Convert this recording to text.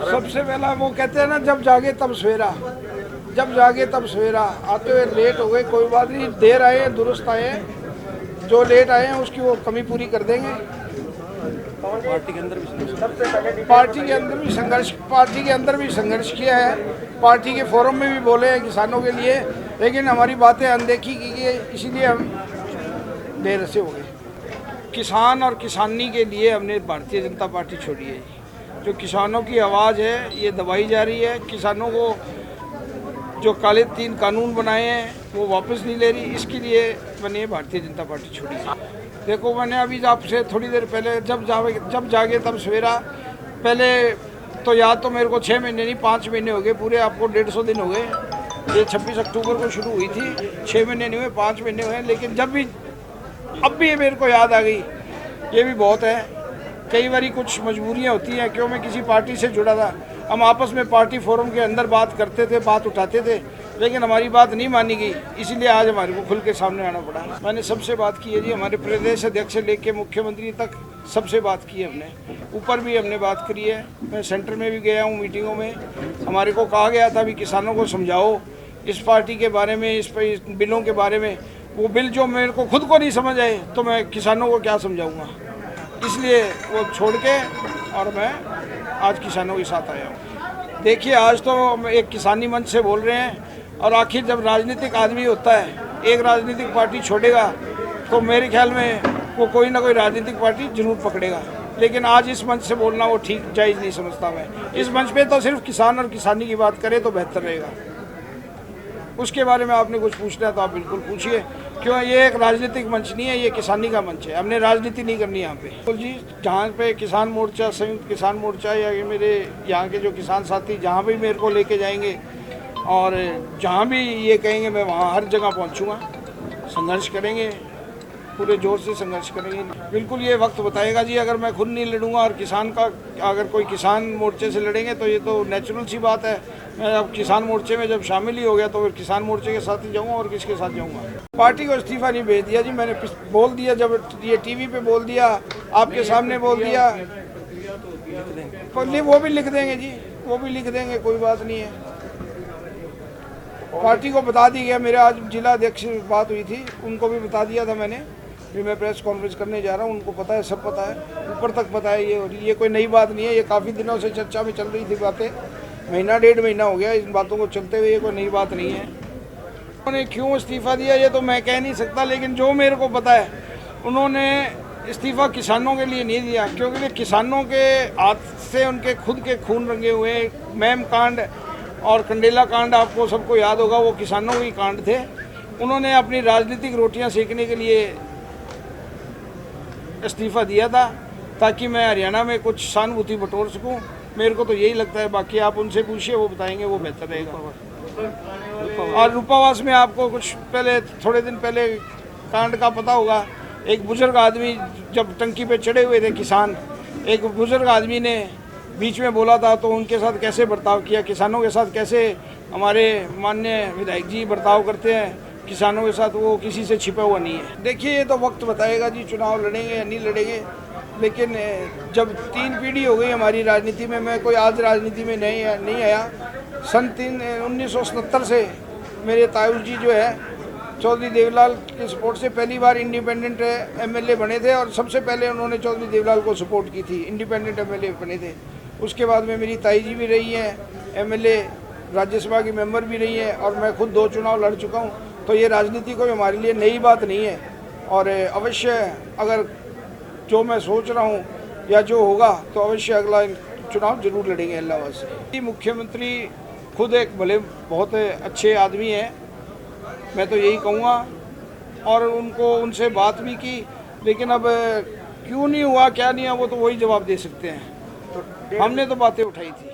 सबसे पहला वो कहते हैं ना, जब जागे तब सवेरा, जब जागे तब सवेरा। आते हुए लेट हो गए, कोई बात नहीं, देर आए दुरुस्त आए, जो लेट आए हैं उसकी वो कमी पूरी कर देंगे। पार्टी के अंदर भी संघर्ष किया है, पार्टी के फोरम में भी बोले हैं किसानों के लिए, लेकिन हमारी बातें अनदेखी की गई, इसीलिए हम देर से हो गए। किसान और किसानी के लिए हमने भारतीय जनता पार्टी छोड़ी है। जो किसानों की आवाज़ है ये दबाई जा रही है। किसानों को जो काले 3 कानून बनाए हैं वो वापस नहीं ले रही, इसके लिए मैंने भारतीय जनता पार्टी छोड़ी है। देखो, मैंने अभी आपसे थोड़ी देर पहले जब जागे तब सवेरा, पहले तो याद तो मेरे को 6 महीने नहीं 5 महीने हो गए पूरे, आपको 150 दिन हो गए। ये 26 अक्टूबर को शुरू हुई थी, 6 महीने नहीं हुए, 5 महीने हुए। लेकिन अब भी मेरे को याद आ गई, ये भी बहुत है। कई बारी कुछ मजबूरियाँ होती हैं, क्यों मैं किसी पार्टी से जुड़ा था, हम आपस में पार्टी फोरम के अंदर बात करते थे, बात उठाते थे, लेकिन हमारी बात नहीं मानी गई, इसीलिए आज हमारे को खुल के सामने आना पड़ा। मैंने सबसे बात की है जी, हमारे प्रदेश अध्यक्ष से लेके मुख्यमंत्री तक सबसे बात की है हमने, ऊपर भी हमने बात करी है। मैं सेंटर में भी गया हूँ मीटिंगों में, हमारे को कहा गया था भी किसानों को समझाओ इस पार्टी के बारे में, इस बिलों के बारे में। वो बिल जो मेरे को खुद को नहीं समझ आए तो मैं किसानों को क्या समझाऊंगा, इसलिए वो छोड़ के और मैं आज किसानों के साथ आया हूँ। देखिए, आज तो हम एक किसानी मंच से बोल रहे हैं, और आखिर जब राजनीतिक आदमी होता है, एक राजनीतिक पार्टी छोड़ेगा तो मेरे ख्याल में वो कोई ना कोई राजनीतिक पार्टी जरूर पकड़ेगा। लेकिन आज इस मंच से बोलना वो ठीक जायज़ नहीं समझता मैं। इस मंच पे तो सिर्फ किसान और किसानी की बात करें तो बेहतर रहेगा। उसके बारे में आपने कुछ पूछना है तो आप बिल्कुल पूछिए, क्यों ये एक राजनीतिक मंच नहीं है, ये किसानी का मंच है। हमने राजनीति नहीं करनी यहाँ पे। तो जी, जहाँ पे किसान मोर्चा, संयुक्त किसान मोर्चा, या ये मेरे यहाँ के जो किसान साथी जहाँ भी मेरे को लेके जाएंगे और जहाँ भी ये कहेंगे मैं वहाँ हर जगह पहुँचूँगा। संघर्ष करेंगे, पूरे जोर से संघर्ष करेंगे। बिल्कुल ये वक्त बताएगा जी, अगर मैं खुद नहीं लड़ूंगा और किसान का, अगर कोई किसान मोर्चे से लड़ेंगे तो ये तो नेचुरल सी बात है। मैं अब किसान मोर्चे में जब शामिल ही हो गया तो फिर किसान मोर्चे के साथ ही जाऊंगा, और किसके साथ जाऊंगा। पार्टी को इस्तीफा नहीं भेज दिया जी, मैंने बोल दिया, जब ये टीवी पे बोल दिया, आपके सामने बोल दिया, वो भी लिख देंगे जी, वो भी लिख देंगे, कोई बात नहीं है। पार्टी को बता दी गया, मेरे आज जिला अध्यक्ष से बात हुई थी, उनको भी बता दिया था मैंने कि मैं प्रेस कॉन्फ्रेंस करने जा रहा हूँ। उनको पता है, सब पता है, ऊपर तक पता है ये, और ये कोई नई बात नहीं है। ये काफ़ी दिनों से चर्चा में चल रही थी बातें, महीना 1.5 महीना हो गया इन बातों को चलते हुए, ये कोई नई बात नहीं है। उन्होंने क्यों इस्तीफ़ा दिया ये तो मैं कह नहीं सकता, लेकिन जो मेरे को पता है, उन्होंने इस्तीफ़ा किसानों के लिए नहीं दिया, क्योंकि किसानों के हाथ से उनके खुद के खून रंगे हुए मैम कांड और कंडेला कांड, आपको सबको याद होगा, वो किसानों के कांड थे। उन्होंने अपनी राजनीतिक रोटियां सेकने के लिए इस्तीफ़ा दिया था, ताकि मैं हरियाणा में कुछ सहानुभूति बटोर सकूं। मेरे को तो यही लगता है, बाकी आप उनसे पूछिए, वो बताएंगे, वो बेहतर रहेगा। और रूपावास में आपको कुछ पहले, थोड़े दिन पहले कांड का पता होगा। एक बुजुर्ग आदमी जब टंकी पे चढ़े हुए थे किसान, एक बुजुर्ग आदमी ने बीच में बोला था, तो उनके साथ कैसे बर्ताव किया, किसानों के साथ कैसे हमारे माननीय विधायक जी बर्ताव करते हैं किसानों के साथ, वो किसी से छिपा हुआ नहीं है। देखिए, ये तो वक्त बताएगा जी, चुनाव लड़ेंगे या नहीं लड़ेंगे। लेकिन जब 3 पीढ़ी हो गई हमारी राजनीति में, मैं कोई आज राजनीति में नहीं आया। सन 1977 से मेरे ताऊ जी जो है चौधरी देवलाल के सपोर्ट से पहली बार इंडिपेंडेंट एमएलए बने थे, और सबसे पहले उन्होंने चौधरी देवलाल को सपोर्ट की थी, इंडिपेंडेंट एमएलए बने थे। उसके बाद में मेरी ताई जी भी रही हैं एमएलए, राज्यसभा की मेंबर भी रही हैं, और मैं खुद 2 चुनाव लड़ चुका हूं। तो ये राजनीति कोई हमारे लिए नई बात नहीं है, और अवश्य अगर जो मैं सोच रहा हूं या जो होगा तो अवश्य अगला चुनाव जरूर लड़ेंगे इलाहाबाद से। मुख्यमंत्री खुद एक भले बहुत अच्छे आदमी हैं, मैं तो यही कहूँगा, और उनसे बात भी की, लेकिन अब क्यों नहीं हुआ, क्या नहीं हुआ, वो तो वही जवाब दे सकते हैं। हमने तो बातें उठाई थी।